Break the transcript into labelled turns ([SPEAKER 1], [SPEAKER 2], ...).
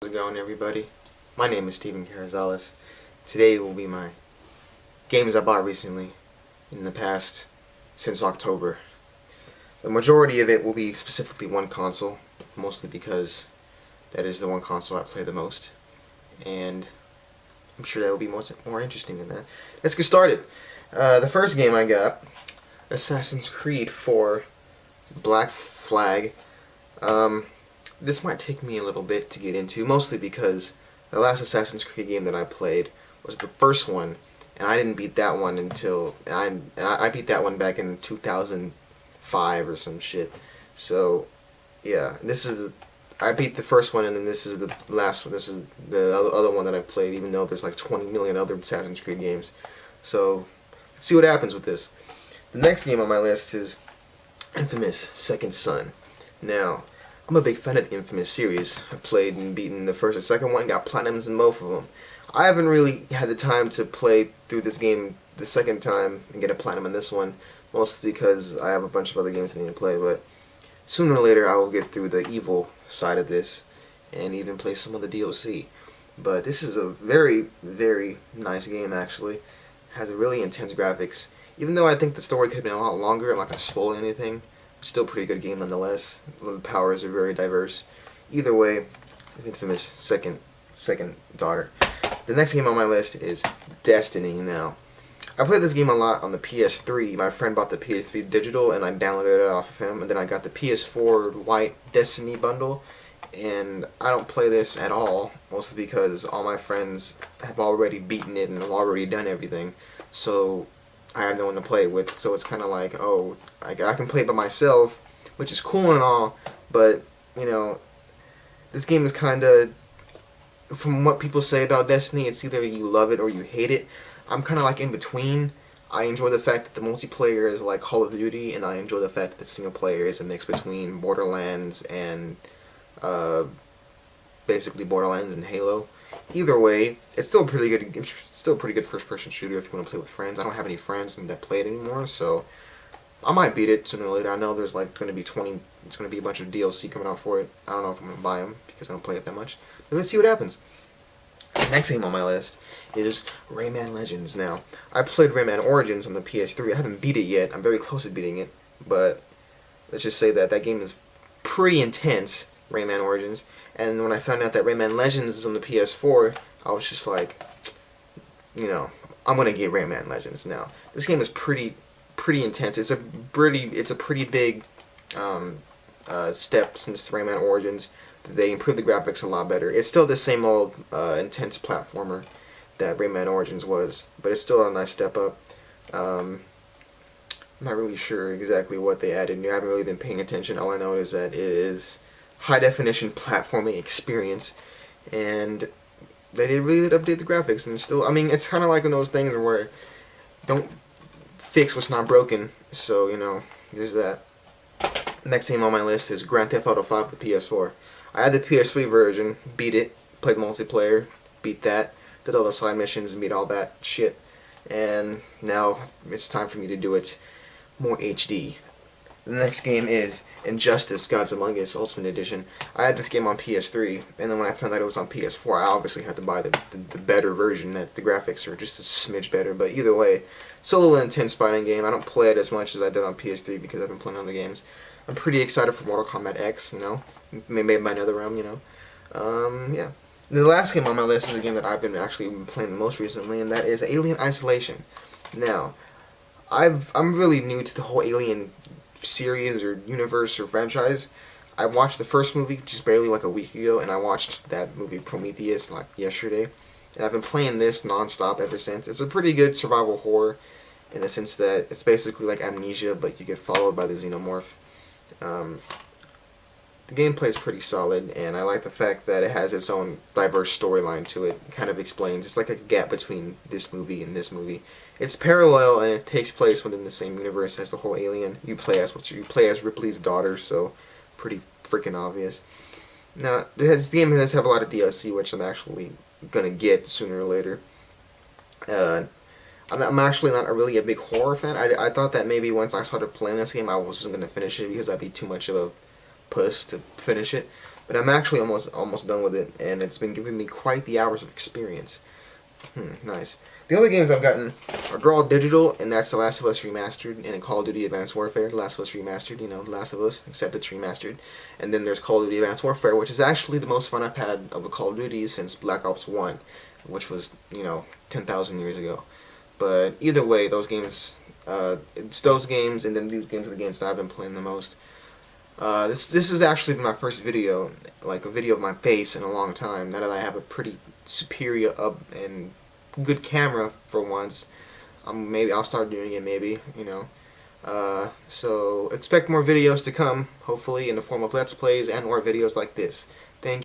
[SPEAKER 1] How's it going, everybody? My name is Steven Carrizales. Today will be my games I bought recently in the past since October. The majority of it will be specifically one console, mostly because that is the one console I play the most, and I'm sure that will be more interesting than that. Let's get started. The first game I got, Assassin's Creed 4 Black Flag. This might take me a little bit to get into, mostly because the last Assassin's Creed game that I played was the first one, and I didn't beat that one until I beat that one back in 2005 or some shit. So yeah, I beat the first one, and then this is the last one. This is the other one that I played, even though there's like 20 million other Assassin's Creed games. So let's see what happens with this. The next game on my list is Infamous Second Son. Now, I'm a big fan of the Infamous series. I played and beaten the first and second one, got platinums in both of them. I haven't really had the time to play through this game the second time and get a platinum in this one, mostly because I have a bunch of other games I need to play, but sooner or later I will get through the evil side of this and even play some of the DLC. But this is a very, very nice game, actually. It has a really intense graphics. Even though I think the story could have been a lot longer, I'm not going to spoil anything. Still a pretty good game nonetheless. The powers are very diverse. Either way, Infamous second daughter. The next game on my list is Destiny. Now, I played this game a lot on the PS3. My friend bought the PS3 digital, and I downloaded it off of him. And then I got the PS4 white Destiny bundle, and I don't play this at all, mostly because all my friends have already beaten it and have already done everything. So I have no one to play with, so it's kind of like, oh, I can play it by myself, which is cool and all, but, you know, this game is kind of, from what people say about Destiny, it's either you love it or you hate it. I'm kind of like in between. I enjoy the fact that the multiplayer is like Call of Duty, and I enjoy the fact that the single player is a mix between Borderlands and, basically Borderlands and Halo. Either way, it's still a pretty good first-person shooter if you want to play with friends. I don't have any friends that play it anymore, so I might beat it sooner or later. I know there's like going to be it's going to be a bunch of DLC coming out for it. I don't know if I'm going to buy them because I don't play it that much. But let's see what happens. The next game on my list is Rayman Legends. Now, I played Rayman Origins on the PS3. I haven't beat it yet. I'm very close to beating it, but let's just say that game is pretty intense, Rayman Origins. And when I found out that Rayman Legends is on the PS4, I was just like, you know, I'm gonna get Rayman Legends now. This game is pretty intense. It's a pretty big step since Rayman Origins. They improved the graphics a lot better. It's still the same old intense platformer that Rayman Origins was, but it's still a nice step up. I'm not really sure exactly what they added. I haven't really been paying attention. All I know is that it is high definition platforming experience, and they really did update the graphics, and still, I mean, it's kind of like one of those things where don't fix what's not broken, so, you know, there's that. Next game on my list is Grand Theft Auto 5 for PS4. I had the PS3 version, beat it, played multiplayer, beat that, did all the side missions and beat all that shit, and now it's time for me to do it more HD. The next game is Injustice: Gods Among Us Ultimate Edition. I had this game on PS3, and then when I found out it was on PS4, I obviously had to buy the better version. That the graphics are just a smidge better, but either way, it's a little intense fighting game. I don't play it as much as I did on PS3 because I've been playing other games. I'm pretty excited for Mortal Kombat X, you know, maybe by NetherRealm, you know. Yeah. The last game on my list is a game that I've been playing the most recently, and that is Alien Isolation. Now, I'm really new to the whole Alien series or universe or franchise. I watched the first movie just barely like a week ago, and I watched that movie Prometheus like yesterday, and I've been playing this non-stop ever since. It's a pretty good survival horror in the sense that it's basically like Amnesia, but you get followed by the xenomorph. The gameplay is pretty solid, and I like the fact that it has its own diverse storyline to it. It kind of explains, it's like a gap between this movie and this movie. It's parallel, and it takes place within the same universe as the whole Alien. You play as Ripley's daughter, so pretty freaking obvious. Now, this game does have a lot of DLC, which I'm actually gonna get sooner or later. I'm actually not really a big horror fan. I thought that maybe once I started playing this game, I wasn't gonna finish it because I'd be too much of a puss to finish it. but I'm actually almost done with it, and it's been giving me quite the hours of experience. Nice. The other games I've gotten are all digital, and that's The Last of Us Remastered and Call of Duty Advanced Warfare. The Last of Us Remastered, you know, The Last of Us, except it's remastered. And then there's Call of Duty Advanced Warfare, which is actually the most fun I've had of a Call of Duty since Black Ops 1, which was, 10,000 years ago. But either way, those games, it's those games, and then these games are the games that I've been playing the most. This is actually my first video, like a video of my face in a long time. Now that I have a pretty superior and good camera for once, maybe I'll start doing it. So expect more videos to come, hopefully in the form of Let's Plays and or videos like this. Thank you.